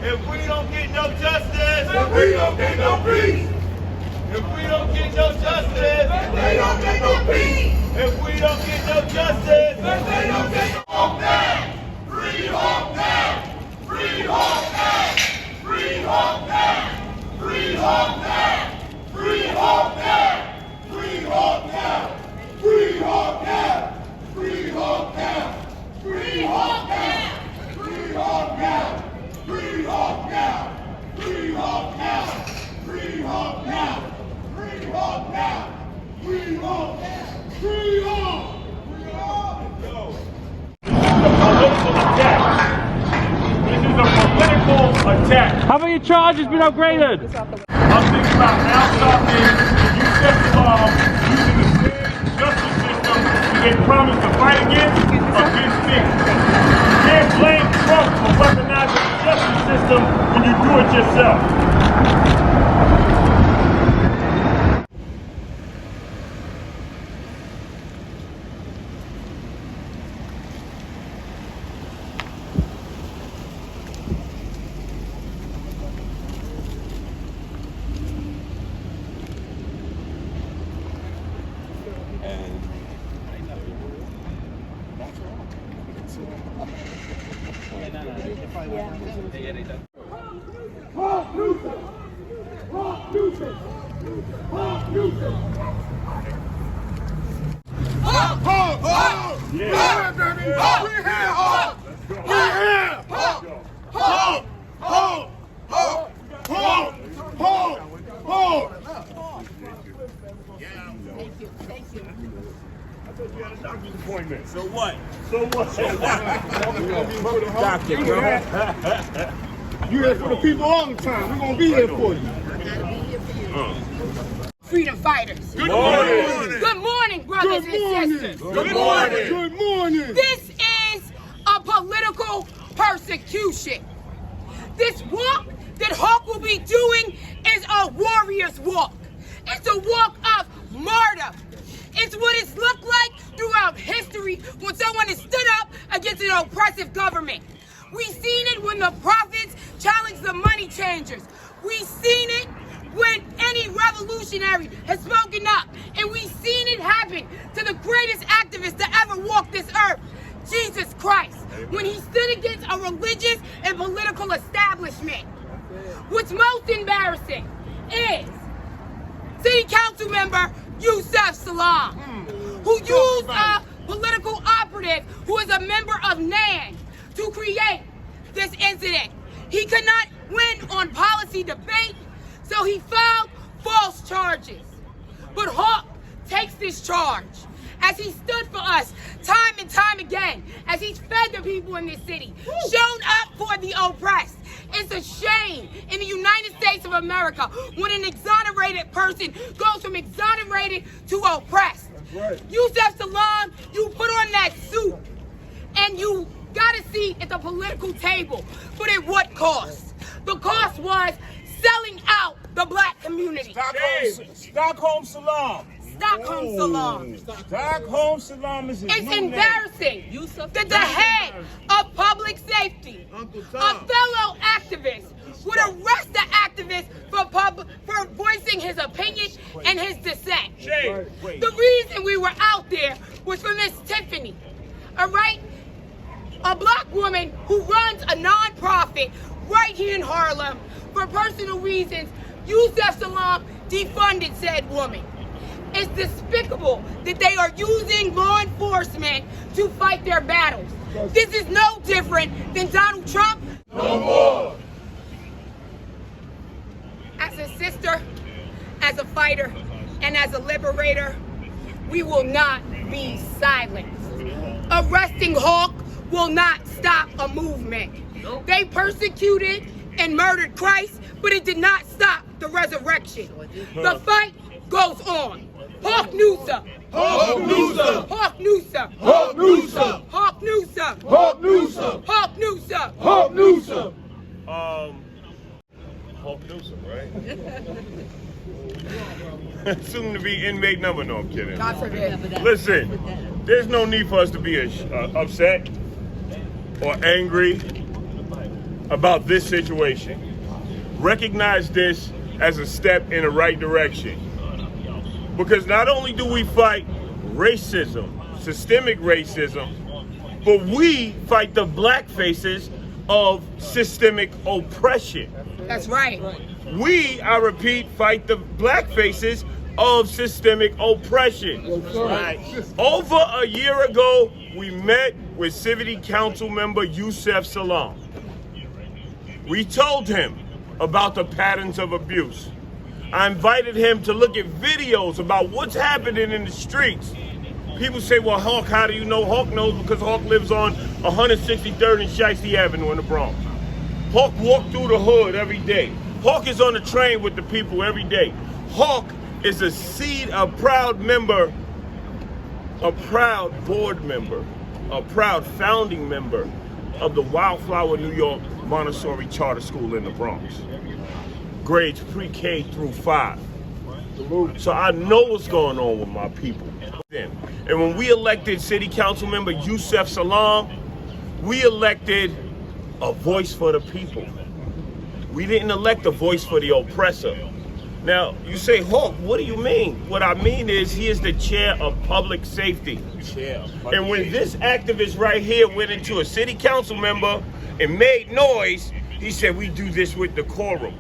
If we don't get no justice, if we don't get no peace, if we don't get no justice, if we don't get no peace, if we don't get no justice, if we don't get no Hawk down, free Hawk down, free Hawk down, free Hawk down, free Hawk down, free Hawk down, free Hawk down, free Hawk down, free Hawk down, free Hawk down, free Hawk down, free Hawk down, free Hawk down, free Hawk down, free Hawk down, free Hawk down, free Hawk. This is a political attack. Have your charges been upgraded? I'm thinking about now stopping Yusef Salaam using the same justice system that they promised to fight against me. You can't blame Trump for weaponizing the justice system when you do it yourself. Hawk Newsome! Hawk Newsome! Hawk Newsome! Hawk! Hawk! Hawk! Yeah, baby! Hawk! We here, Hawk! We here! Hawk! Hawk! Hawk! Hawk! Hawk! Hawk! Hawk! Thank you. Thank you. I thought you had a doctor's appointment. So what? Doctor, bro. You here for the people all the time. We're gonna be here for you. Freedom fighters. Good morning. Good morning, brothers and sisters. Good morning. Good morning. This is a political persecution. This walk that Hawk will be doing is a warrior's walk. It's a walk of martyr. It's what it's looked like throughout history when someone has stood up against an oppressive government. We've seen it when the prophets challenged the money changers. We've seen it when any revolutionary has spoken up. And we've seen it happen to the greatest activist to ever walk this earth, Jesus Christ, when he stood against a religious and political establishment. What's most embarrassing is City Council member Yusef Salaam, who used a political operative who is a member of NAN to create this incident. He could not win on policy debate, so he filed false charges. But Hawk takes this charge as he stood for us time and time again, as he's fed the people in this city, shown up for the oppressed. It's a shame in the United States of America when an exonerated person goes from exonerated to oppressed. That's right. Yusef Salaam, you put on that suit and you got a seat at the political table, but at what cost? The cost was selling out the black community. Stockholm Salaam. Stockholm Salaam. Stockholm Salaam is his It's new name. embarrassing that the head of public safety, a fellow activist, would arrest the activist for voicing his opinion and his dissent. The reason we were out there was for Miss Tiffany, all right? A black woman who runs a nonprofit right here in Harlem. For personal reasons, Yusef Salaam defunded said woman. It's despicable that they are using law enforcement to fight their battles. This is no different than Donald Trump. No more. As a sister, as a fighter, and as a liberator, we will not be silent. Arresting Hawk will not stop a movement. They persecuted and murdered Christ, but it did not stop the resurrection. The fight goes on. Hawk Newsome. Hawk Newsome. Hawk Newsome. Hawk Newsome. Hawk Newsome. Hawk Newsome. Hawk Newsome. Hawk Newsome. Hawk Newsome, right? Soon to be inmate number. No, I'm kidding. God forbid. Listen, there's no need for us to be upset or angry about this situation. Recognize this as a step in the right direction. Because not only do we fight racism, systemic racism, but we fight the black faces of systemic oppression. That's right. We, I repeat, fight the black faces of systemic oppression. Right. Over a year ago, we met with City Council member Yusef Salaam. We told him about the patterns of abuse. I invited him to look at videos about what's happening in the streets. People say, well, Hawk, how do you know? Hawk knows because Hawk lives on 163rd and Shiesty Avenue in the Bronx. Hawk walked through the hood every day. Hawk is on the train with the people every day. Hawk is a proud member, a proud board member, a proud founding member of the Wildflower New York Montessori Charter School in the Bronx. Grades pre-K through 5. So I know what's going on with my people. And when we elected City Council member Yusef Salaam, we elected a voice for the people. We didn't elect a voice for the oppressor. Now, you say, Hawk, what do you mean? What I mean is he is the chair of public safety. And when this activist right here went into a city council member and made noise, he said, we do this with decorum.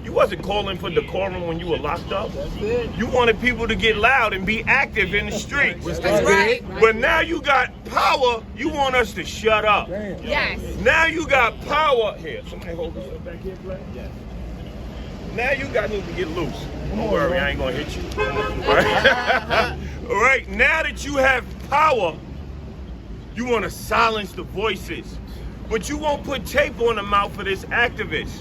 You wasn't calling for decorum when you were locked up. You wanted people to get loud and be active in the streets. That's right. But now you got power, you want us to shut up. Yes. Now you got power. Here, somebody hold this up back here, Black. Yeah. Now you got need to get loose. Don't worry, I ain't gonna hit you. All right? All right, now that you have power, you wanna silence the voices. But you won't put tape on the mouth of this activist.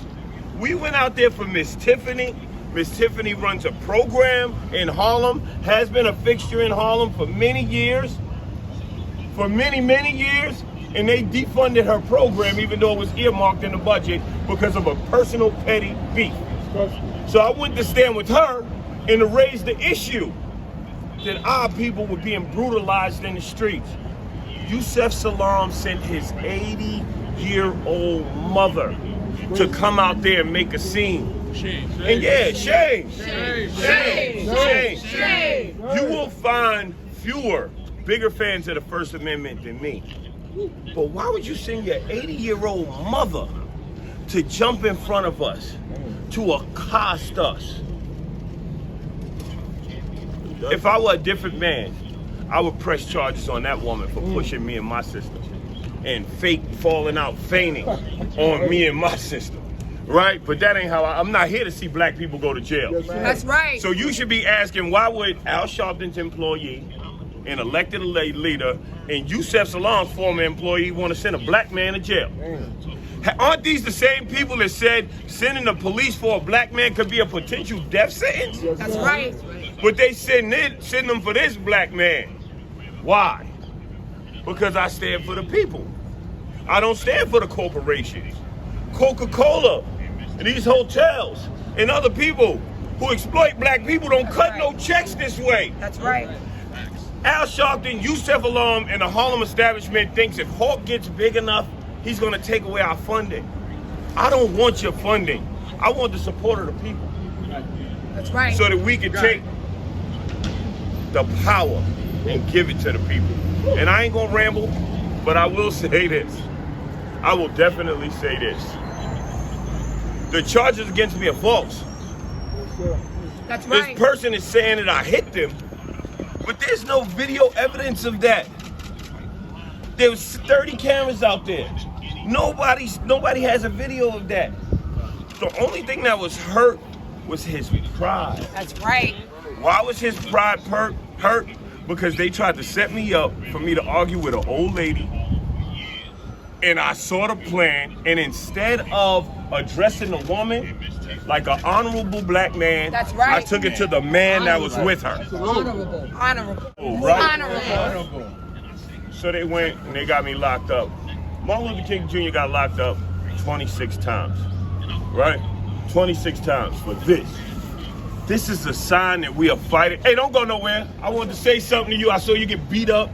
We went out there for Miss Tiffany. Miss Tiffany runs a program in Harlem, has been a fixture in Harlem for many years. For many, many years. And they defunded her program even though it was earmarked in the budget because of a personal petty beef. So I went to stand with her and to raise the issue that our people were being brutalized in the streets. Yusef Salaam sent his 80-year-old mother to come out there and make a scene. And yeah, shame. You will find fewer, bigger fans of the First Amendment than me. But why would you send your 80-year-old mother to jump in front of us, to accost us? If I were a different man, I would press charges on that woman for pushing me and my sister and fake falling out, fainting on me and my sister, right? But that ain't how I'm not here to see black people go to jail. That's right. So you should be asking, why would Al Sharpton's employee, an elected leader, and Yusef Salaam's former employee want to send a black man to jail? Aren't these the same people that said sending the police for a black man could be a potential death sentence? That's right. But they send them for this black man. Why? Because I stand for the people. I don't stand for the corporations. Coca-Cola and these hotels and other people who exploit black people don't cut no checks this way. That's right. Al Sharpton, Yusef Salaam, and the Harlem establishment thinks if Hawk gets big enough, he's gonna take away our funding. I don't want your funding. I want the support of the people. That's right. So that we can take the power and give it to the people. And I ain't gonna ramble, but I will say this. I will definitely say this. The charges against me are false. That's right. This person is saying that I hit them, but there's no video evidence of that. There was 30 cameras out there. Nobody has a video of that. The only thing that was hurt was his pride. That's right. Why was his pride hurt? Because they tried to set me up for me to argue with an old lady, and I saw the plan, and instead of addressing the woman like an honorable black man, that's right, I took it to the man that was with her. Honorable. Right? Honorable. So they went and they got me locked up. Martin Luther King Jr. got locked up 26 times, right? 26 times for this. This is a sign that we are fighting. Hey, don't go nowhere. I wanted to say something to you. I saw you get beat up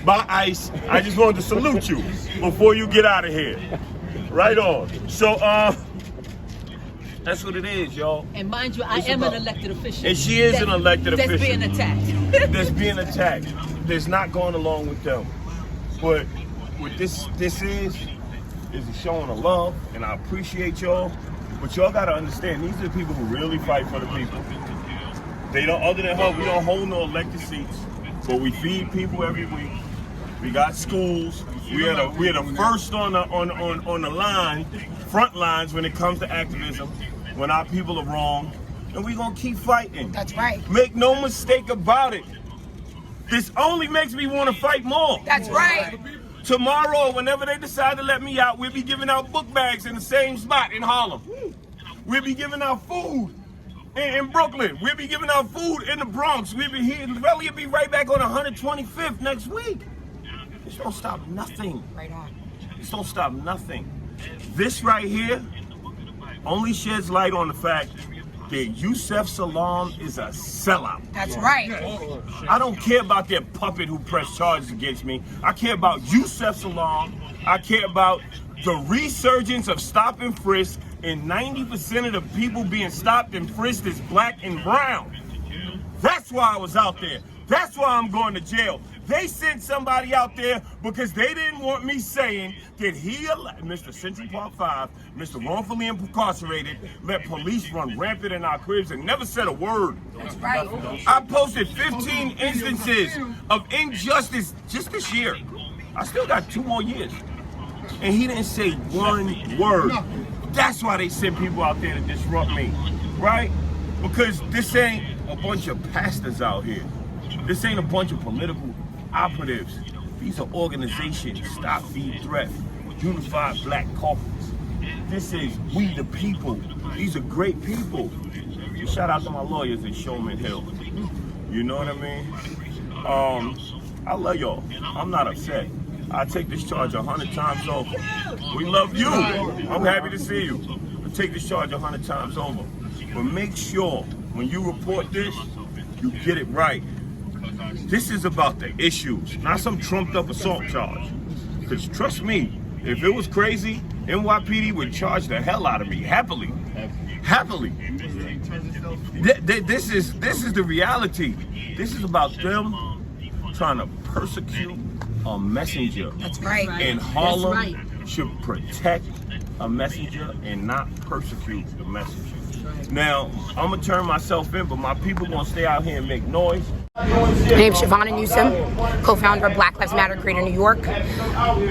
by ICE. I just wanted to salute you before you get out of here. Right on. So, that's what it is, y'all. And mind you, I am an elected official. And she is an elected official. That's being attacked. That's being attacked. That's not going along with them. But what this is a showing of love, and I appreciate y'all. But y'all gotta understand, these are the people who really fight for the people. They don't, other than her, we don't hold no elected seats, but we feed people every week. We got schools. We're the first on the line, front lines when it comes to activism, when our people are wrong, and we're gonna keep fighting. That's right. Make no mistake about it. This only makes me want to fight more. That's right. Tomorrow, whenever they decide to let me out, we'll be giving out book bags in the same spot in Harlem. We'll be giving out food in Brooklyn. We'll be giving out food in the Bronx. We'll be here. We'll be right back on 125th next week. This don't stop nothing. Right on. This don't stop nothing. This right here only sheds light on the fact that Yusef Salaam is a sellout. That's right. I don't care about that puppet who pressed charges against me. I care about Yusef Salaam. I care about the resurgence of stop and frisk, and 90% of the people being stopped and frisked is black and brown. That's why I was out there. That's why I'm going to jail. They sent somebody out there because they didn't want me saying that Mr. Central Park 5, Mr. Wrongfully Incarcerated, let police run rampant in our cribs and never said a word. That's right. I posted 15 instances of injustice just this year. I still got 2 more years. And he didn't say one word. That's why they sent people out there to disrupt me, right? Because this ain't a bunch of pastors out here. This ain't a bunch of political operatives. These are organizations, Stop, Feed, Threat, Unified Black Caucus. This is we the people. These are great people. Shout out to my lawyers at Showman Hill. You know what I mean? I love y'all. I'm not upset. I take this charge 100 times over. We love you. I'm happy to see you. I take this charge 100 times over. But make sure when you report this, you get it right. This is about the issues, not some trumped up assault charge. Because trust me, if it was crazy, NYPD would charge the hell out of me, happily. Happily. This is the reality. This is about them trying to persecute a messenger. That's right. And Harlem should protect a messenger and not persecute the messenger. Now, I'm gonna turn myself in, but my people gonna stay out here and make noise. My name is Newsome, co-founder of Black Lives Matter Greater New York.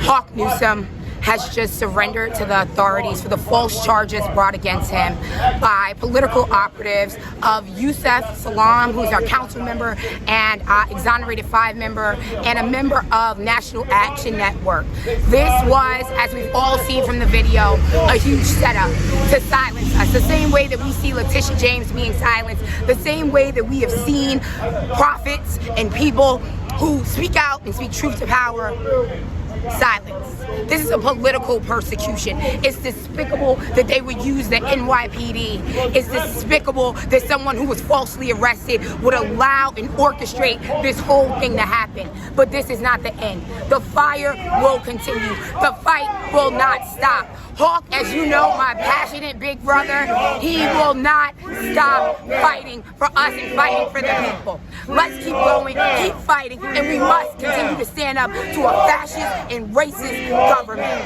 Hawk Newsome has just surrendered to the authorities for the false charges brought against him by political operatives of Yusef Salaam, who is our council member and exonerated 5 member and a member of National Action Network. This was, as we've all seen from the video, a huge setup to silence us. The same way that we see Letitia James being silenced, the same way that we have seen prophets and people who speak out and speak truth to power silence. This is a political persecution. It's despicable that they would use the NYPD. It's despicable that someone who was falsely arrested would allow and orchestrate this whole thing to happen. But this is not the end. The fire will continue. The fight will not stop. Hawk, as you know, my passionate big brother, he will not stop fighting for us and fighting for the people. Let's keep going, keep fighting, and we must continue to stand up to a fascist and racist government.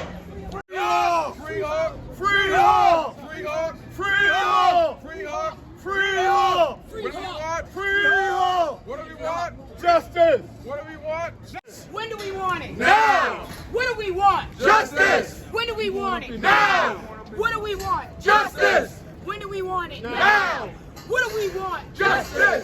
Free Hawk! Free Hawk! Free Hawk! Free Hawk! Free Hawk! Free Hawk! Free Hawk! What do we want? Free Hawk! What do we want? Justice! What do we want? When do we want it? Now! What do we want? Justice! When do we want it? Now! What do we want? Justice! When do we want it? Now! What do we want? Justice!